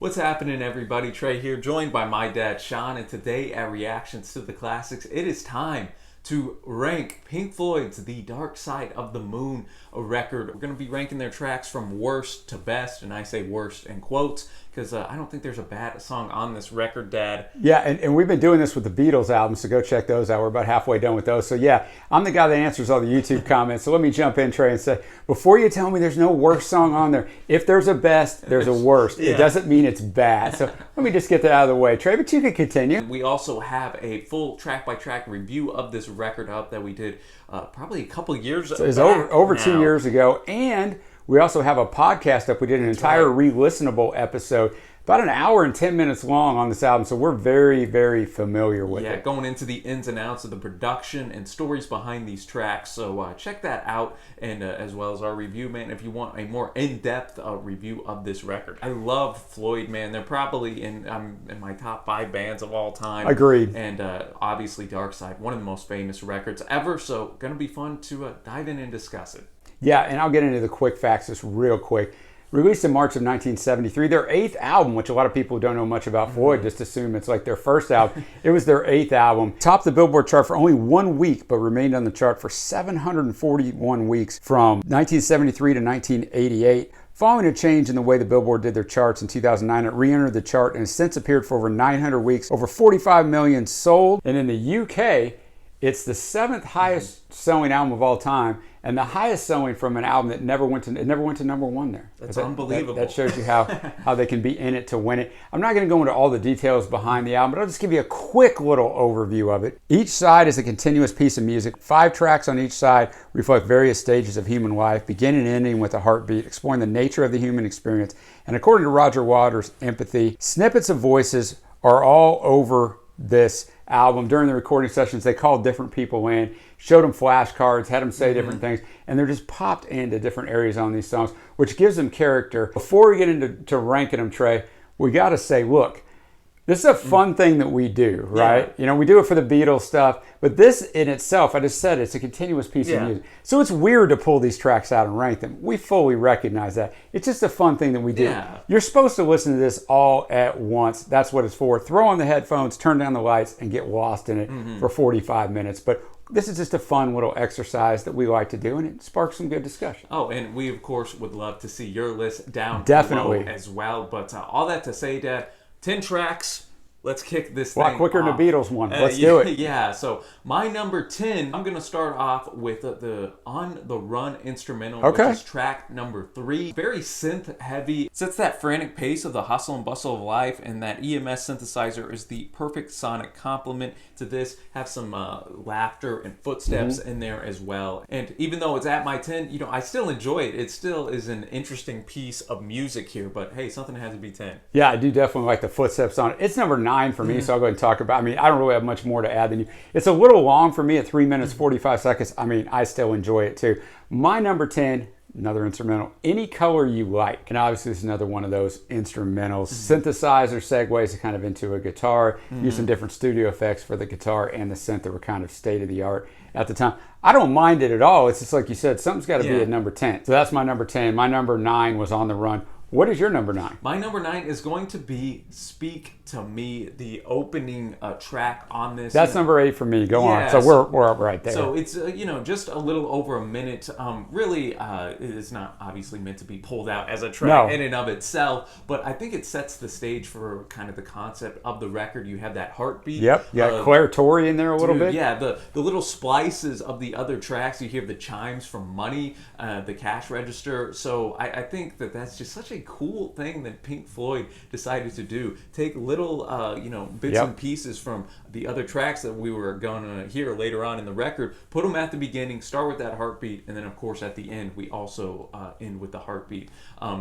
What's happening, everybody? Trey here, joined by my dad Sean, and today at Reactions to the Classics, it is time to rank Pink Floyd's The Dark Side of the Moon record. We're going to be ranking their tracks from worst to best, and I say worst in quotes because I don't think there's a bad song on this record, Dad. Yeah, and we've been doing this with the Beatles albums, so go check those out. We're about halfway done with those. So yeah, I'm the guy that answers all the YouTube comments. So let me jump in, Trey, and say, before you tell me there's no worst song on there, if there's a best, there's a worst. Yeah. It doesn't mean it's bad. So let me just get that out of the way, Trey, but you can continue. We also have a full track-by-track review of this record up that we did probably a couple years ago. It's over 2 years ago, and we also have a podcast up. We did an entire re-listenable episode, about an hour and 10 minutes long on this album, so we're very, very familiar with it. Yeah, going into the ins and outs of the production and stories behind these tracks, so check that out, and as well as our review, man, if you want a more in-depth review of this record. I love Floyd, man. They're probably in my top 5 bands of all time. Agreed. And obviously Dark Side, one of the most famous records ever, so gonna be fun to dive in and discuss it. Yeah, and I'll get into the quick facts just real quick. Released in March of 1973, their 8th album, which a lot of people who don't know much about Floyd just assume it's like their first album. It was their 8th album. Topped the Billboard chart for only 1 week, but remained on the chart for 741 weeks from 1973 to 1988. Following a change in the way the Billboard did their charts in 2009, it re-entered the chart and has since appeared for over 900 weeks, over 45 million sold. And in the UK, it's the 7th highest selling album of all time, and the highest selling from an album that never went to number 1 there. That's unbelievable. That shows you how they can be in it to win it. I'm not going to go into all the details behind the album, but I'll just give you a quick little overview of it. Each side is a continuous piece of music. 5 tracks on each side reflect various stages of human life, beginning and ending with a heartbeat, exploring the nature of the human experience. And according to Roger Waters' Empathy, snippets of voices are all over this album. During the recording sessions, they called different people in, showed them flashcards, had them say different things, and they're just popped into different areas on these songs, which gives them character. Before we get into ranking them, Trey, we got to say, look, this is a fun thing that we do, right? Yeah. You know, we do it for the Beatles stuff, but this in itself, I just said it's a continuous piece of music. So it's weird to pull these tracks out and rank them. We fully recognize that. It's just a fun thing that we do. Yeah. You're supposed to listen to this all at once. That's what it's for. Throw on the headphones, turn down the lights, and get lost in it for 45 minutes. But this is just a fun little exercise that we like to do, and it sparks some good discussion. Oh, and we, of course, would love to see your list down below as well. But all that to say, Dad, 10 tracks. Let's kick this thing a lot quicker off. than the Beatles one. Let's do it. Yeah, so my number 10, I'm going to start off with the On the Run instrumental, which is track number 3. Very synth heavy. Sets that frantic pace of the hustle and bustle of life, and that EMS synthesizer is the perfect sonic complement to this. Have some laughter and footsteps in there as well. And even though it's at my 10, you know, I still enjoy it. It still is an interesting piece of music here, but hey, something has to be 10. Yeah, I do definitely like the footsteps on it. It's number 9 for me, so I'll go ahead and talk about. I mean, I don't really have much more to add than you. It's a little long for me at 3 minutes 45 seconds. I mean, I still enjoy it too. My number 10, another instrumental, Any Color You Like. And obviously, this is another one of those instrumentals. Synthesizer segues kind of into a guitar, using different studio effects for the guitar and the synth that were kind of state of the art at the time. I don't mind it at all. It's just like you said, something's got to be at number 10. So that's my number 10. My number 9 was On the Run. What is your number 9? My number 9 is going to be Speak to Me, the opening track on this. That's number 8 for me. Go on. So we're up right there. So it's just a little over a minute. Really, it's not obviously meant to be pulled out as a track in and of itself, but I think it sets the stage for kind of the concept of the record. You have that heartbeat. Yep. You got Claire Torrey in there a little bit. Yeah, the little splices of the other tracks. You hear the chimes from Money, the cash register. So I think that's just such a cool thing that Pink Floyd decided to do. Take little bits and pieces from the other tracks that we were going to hear later on in the record, put them at the beginning, start with that heartbeat, and then of course at the end we also end with the heartbeat.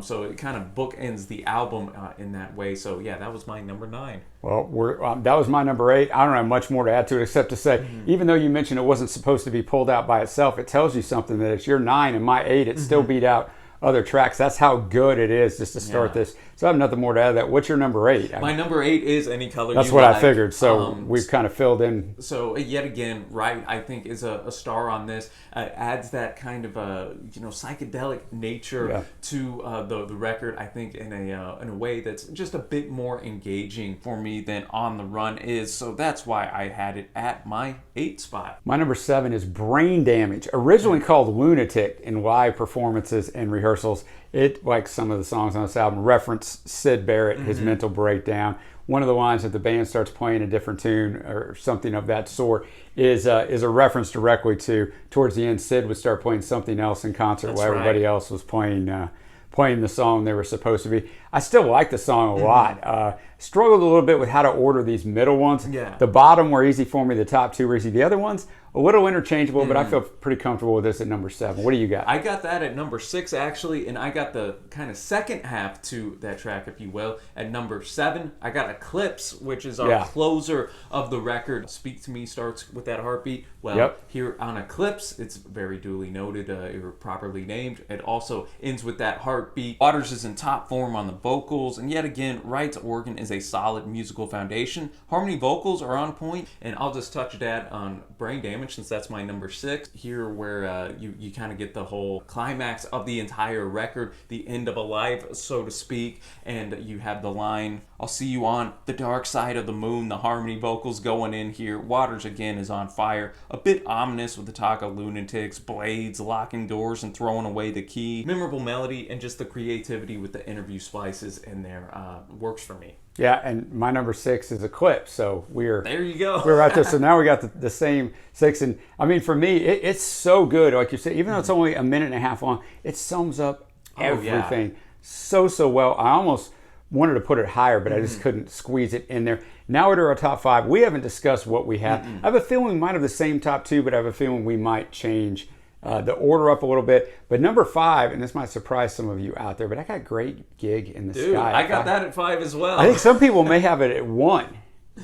So it kind of bookends the album in that way. So yeah, that was my number 9. Well, that was my number 8. I don't have much more to add to it except to say, even though you mentioned it wasn't supposed to be pulled out by itself, it tells you something that it's your 9 and my 8. It still beat out other tracks. That's how good it is just to start this So I have nothing more to add to that. What's your number 8? My number 8 is Any Color That's You what Like. I figured. So we've kind of filled in. So yet again, Wright, I think, is a star on this. Adds that kind of psychedelic nature to the record. I think in a way that's just a bit more engaging for me than On the Run is. So that's why I had it at my 8 spot. My number 7 is Brain Damage, originally called Lunatic in live performances and rehearsals. It, like some of the songs on this album, reference Syd Barrett, his mental breakdown. One of the lines that the band starts playing a different tune or something of that sort is a reference directly to, towards the end, Syd would start playing something else in concert while everybody else was playing the song they were supposed to be. I still like the song a lot. Struggled a little bit with how to order these middle ones. Yeah. The bottom were easy for me, the top 2 were easy. The other ones, a little interchangeable, but I feel pretty comfortable with this at number 7. What do you got? I got that at number 6, actually, and I got the kind of second half to that track, if you will, at number 7. I got Eclipse, which is our closer of the record. Speak to Me starts with that heartbeat. Well, here on Eclipse, it's very duly noted, or properly named. It also ends with that heartbeat. Waters is in top form on the vocals, and yet again, Wright's organ is a solid musical foundation. Harmony vocals are on point, and I'll just touch that on Brain Damage, since that's my number 6. Here where you kind of get the whole climax of the entire record, the end of a life, so to speak, and you have the line, I'll see you on the dark side of the moon. The harmony vocals going in here. Waters again is on fire. A bit ominous with the talk of lunatics, blades, locking doors, and throwing away the key. Memorable melody and just the creativity with the interview splices in there works for me. Yeah, and my number 6 is Eclipse, so there you go. We're right there. So now we got the same 6, and I mean, for me, it's so good. Like you said, even though it's only a minute and a half long, it sums up everything so well. I almost wanted to put it higher, but I just couldn't squeeze it in there. Now we're to our top 5. We haven't discussed what we have. I have a feeling we might have the same top 2, but I have a feeling we might change the order up a little bit. But number 5, and this might surprise some of you out there, but I got Great Gig in the Sky. I got that at 5 as well. I think some people may have it at 1.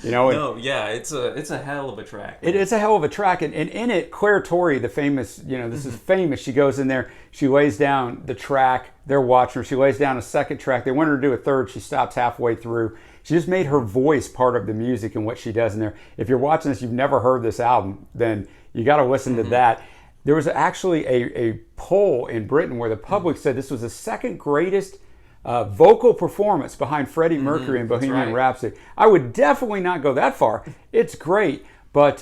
You know, it's a hell of a track. It's a hell of a track, and in it, Claire Torrey, the famous, this is famous. She goes in there, she lays down the track. They're watching her. She lays down a second track. They want her to do a third. She stops halfway through. She just made her voice part of the music and what she does in there. If you're watching this, you've never heard this album, then you got to listen to that. There was actually a poll in Britain where the public said this was the second greatest vocal performance behind Freddie Mercury in Bohemian Rhapsody. I would definitely not go that far. It's great, but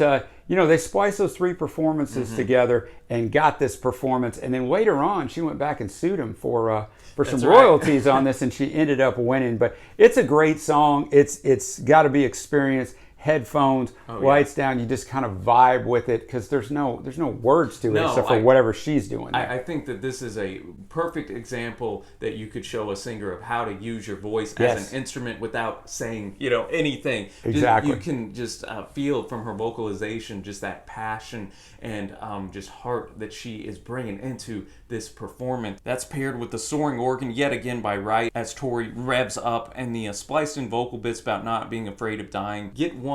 they spliced those 3 performances together and got this performance. And then later on, she went back and sued him for some royalties on this, and she ended up winning. But it's a great song. It's got to be experienced. Headphones, lights down, you just kind of vibe with it because there's no words to it except for whatever she's doing. I think that this is a perfect example that you could show a singer of how to use your voice as an instrument without saying anything. Exactly. You can just feel from her vocalization just that passion and just heart that she is bringing into this performance. That's paired with the soaring organ yet again by Wright as Torrey revs up, and the spliced in vocal bits about not being afraid of dying. Get one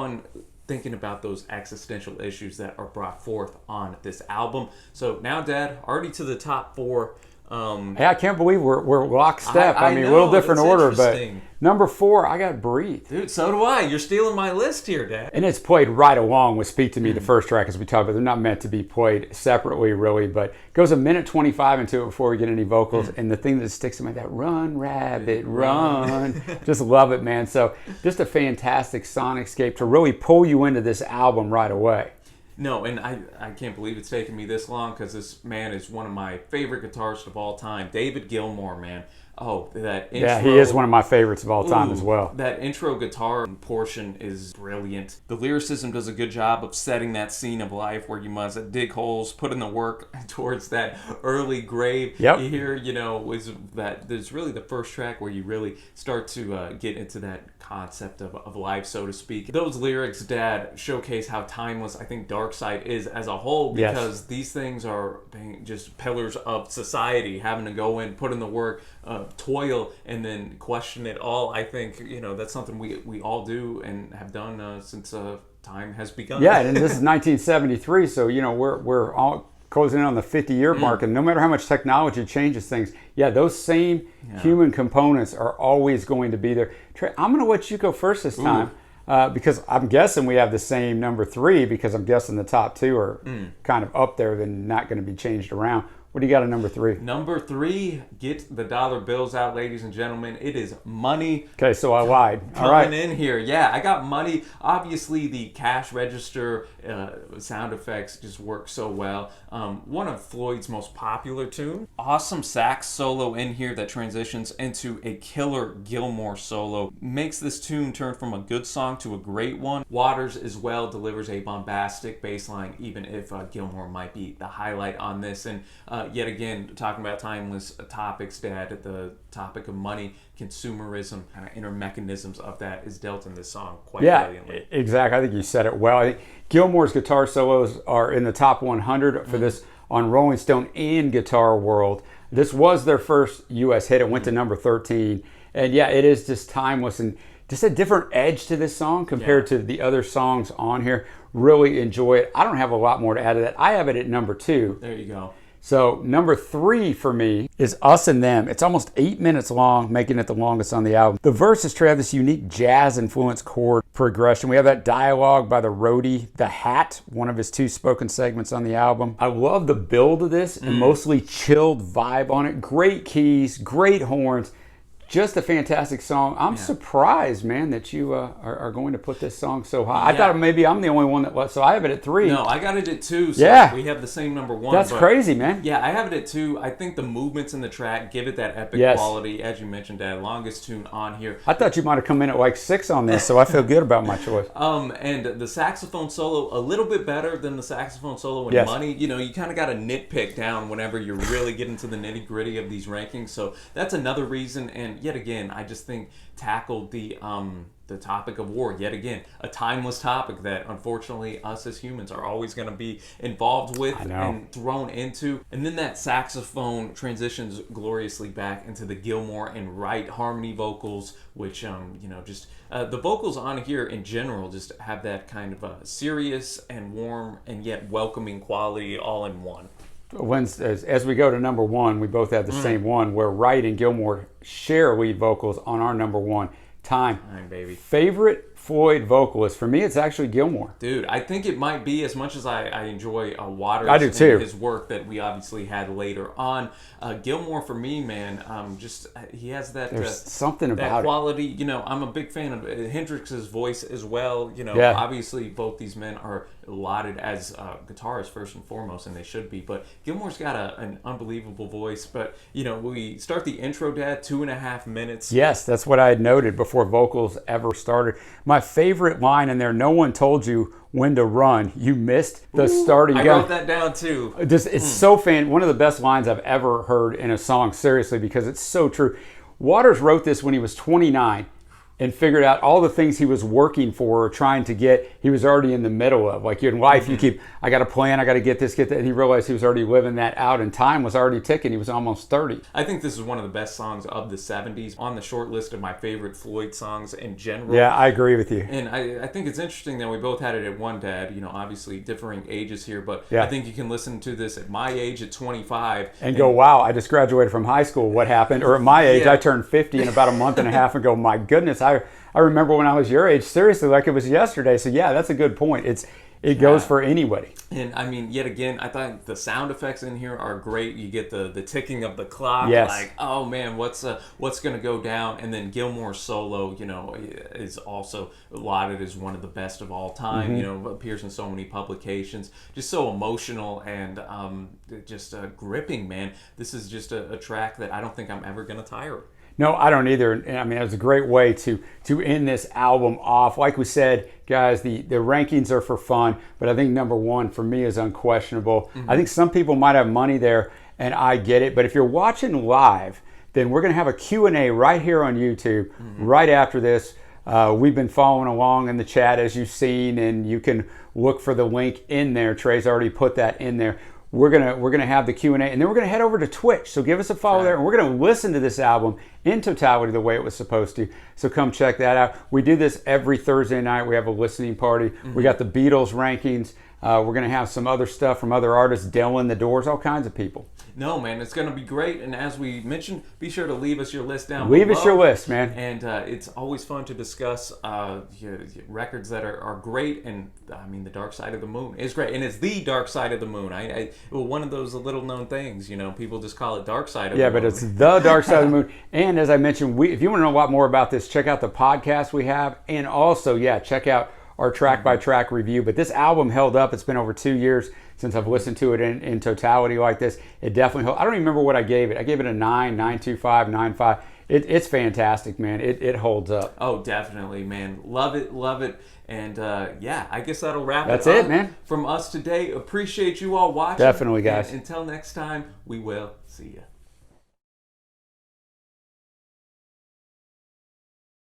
thinking about those existential issues that are brought forth on this album. So now, Dad, already to the top 4. Hey, I can't believe we're lockstep. I mean, a little different order, but number 4, I got Breathe. Dude, so do I. You're stealing my list here, Dad. And it's played right along with Speak to Me, the first track, as we talked about. They're not meant to be played separately, really, but it goes a minute 25 into it before we get any vocals. And the thing that sticks in my head, that run, rabbit, run. Just love it, man. So just a fantastic sonicescape to really pull you into this album right away. No, and I can't believe it's taken me this long because this man is one of my favorite guitarists of all time. David Gilmour, man. Oh, that intro. Yeah, he is one of my favorites of all time as well. That intro guitar portion is brilliant. The lyricism does a good job of setting that scene of life where you must dig holes, put in the work towards that early grave. Yep. Here, is that there's really the first track where you really start to get into that concept of life, so to speak. Those lyrics, Dad, showcase how timeless I think Dark Side is as a whole, because these things are just pillars of society, having to go in, put in the work, toil, and then question it all. I think that's something we all do and have done since time has begun. Yeah, and this is 1973, so we're all closing in on the 50-year mark, and no matter how much technology changes things, those same human components are always going to be there. Trey, I'm going to let you go first this time. Because I'm guessing we have the same number 3, because I'm guessing the top 2 are kind of up there and not going to be changed around. What do you got at number 3? Number 3, get the dollar bills out, ladies and gentlemen. It is Money. Okay, so I lied. All Coming right. in here. Yeah, I got Money. Obviously, the cash register sound effects just work so well. One of Floyd's most popular tunes. Awesome sax solo in here that transitions into a killer Gilmour solo. Makes this tune turn from a good song to a great one. Waters as well delivers a bombastic bass line, even if Gilmour might be the highlight on this. And yet again, talking about timeless topics, Dad, the topic of money, consumerism, kind of inner mechanisms of that is dealt in this song quite brilliantly. Exactly. I think you said it well. I think Gilmour's guitar solos are in the top 100 for this on Rolling Stone and Guitar World. This was their first U.S. hit. It went to number 13. And it is just timeless and just a different edge to this song compared to the other songs on here. Really enjoy it. I don't have a lot more to add to that. I have it at number 2. There you go. So number 3 for me is Us and Them. It's almost 8 minutes long, making it the longest on the album. The verses have this unique jazz-influenced chord progression. We have that dialogue by the roadie, The Hat, one of his 2 spoken segments on the album. I love the build of this and mostly chilled vibe on it. Great keys, great horns. Just a fantastic song. I'm surprised, man, that you are going to put this song so high. I thought maybe I'm the only one that was, so I have it at 3. No, I got it at 2, so we have the same number 1. That's crazy, man. Yeah, I have it at 2. I think the movements in the track give it that epic quality. As you mentioned, Dad, longest tune on here. I thought you might have come in at like 6 on this, so I feel good about my choice. And the saxophone solo, a little bit better than the saxophone solo in Money. You know, you kind of got to nitpick down whenever you're really getting to the nitty-gritty of these rankings. So that's another reason. And yet again, I just think tackled the topic of war yet again, a timeless topic that unfortunately us as humans are always going to be involved with and thrown into. And then that saxophone transitions gloriously back into the Gilmour and Wright harmony vocals, which just the vocals on here in general just have that kind of serious and warm and yet welcoming quality all in one. As we go to number 1, we both have the same one, where Wright and Gilmour share lead vocals on our number 1. Time, baby. Favorite Floyd vocalist? For me, it's actually Gilmour. Dude, I think it might be, as much as I enjoy Waters I do too. and his work that we obviously had later on. Gilmour, for me, man, he has that something that about quality. You know, I'm a big fan of Hendrix's voice as well. You know, obviously both these men are lauded as guitarists first and foremost, and they should be. But Gilmour's got an unbelievable voice. But we start the intro, Dad, 2.5 minutes. Yes, that's what I had noted before vocals ever started. My favorite line in there: "No one told you when to run. You missed the starting gun." I wrote that down too. It's so one of the best lines I've ever heard in a song, seriously, because it's so true. Waters wrote this when he was 29 and figured out all the things he was working for or trying to get, he was already in the middle of. Like in life, you keep, I got a plan, I got to get this, get that. And he realized he was already living that out, and time was already ticking. He was almost 30. I think this is one of the best songs of the 70s, on the short list of my favorite Floyd songs in general. Yeah, I agree with you. And I think it's interesting that we both had it at 1, Dad. Obviously differing ages here, but I think you can listen to this at my age at 25. And go, wow, I just graduated from high school. What happened? Or at my age, I turned 50 in about a month and a half and go, my goodness, I remember when I was your age, seriously, like it was yesterday. So yeah, that's a good point. It goes for anybody. And I mean, yet again, I thought the sound effects in here are great. You get the ticking of the clock, like, oh man, what's going to go down? And then Gilmour's solo, is also lauded as one of the best of all time. Appears in so many publications, just so emotional and just gripping, man. This is just a track that I don't think I'm ever going to tire of. No, I don't either. I mean, it was a great way to end this album off. Like we said, guys, the rankings are for fun, but I think number 1 for me is unquestionable. I think some people might have money there, and I get it. But if you're watching live, then we're going to have a Q&A right here on YouTube right after this. We've been following along in the chat, as you've seen, and you can look for the link in there. Trey's already put that in there. We're gonna have the Q&A, and then we're gonna head over to Twitch. So give us a follow there, and we're gonna listen to this album in totality the way it was supposed to. So come check that out. We do this every Thursday night. We have a listening party. We got the Beatles rankings. We're going to have some other stuff from other artists, Dylan, The Doors, all kinds of people. No, man, it's going to be great. And as we mentioned, be sure to leave us your list down below. Leave us your list, man. And it's always fun to discuss records that are great. And I mean, The Dark Side of the Moon is great. And it's The Dark Side of the Moon. Well, one of those little known things, people just call it Dark Side of the Moon. Yeah, but it's The Dark Side of the Moon. And as I mentioned, if you want to know a lot more about this, check out the podcast we have. And also, check out our track-by-track review. But this album held up. It's been over 2 years since I've listened to it in totality like this. It definitely held. I don't even remember what I gave it. I gave it a 9, 9.25, 9.5. It's fantastic, man. It holds up. Oh, definitely, man. Love it, love it. And I guess that'll wrap That's it up man. From us today. Appreciate you all watching. Definitely, guys. And until next time, we will see you.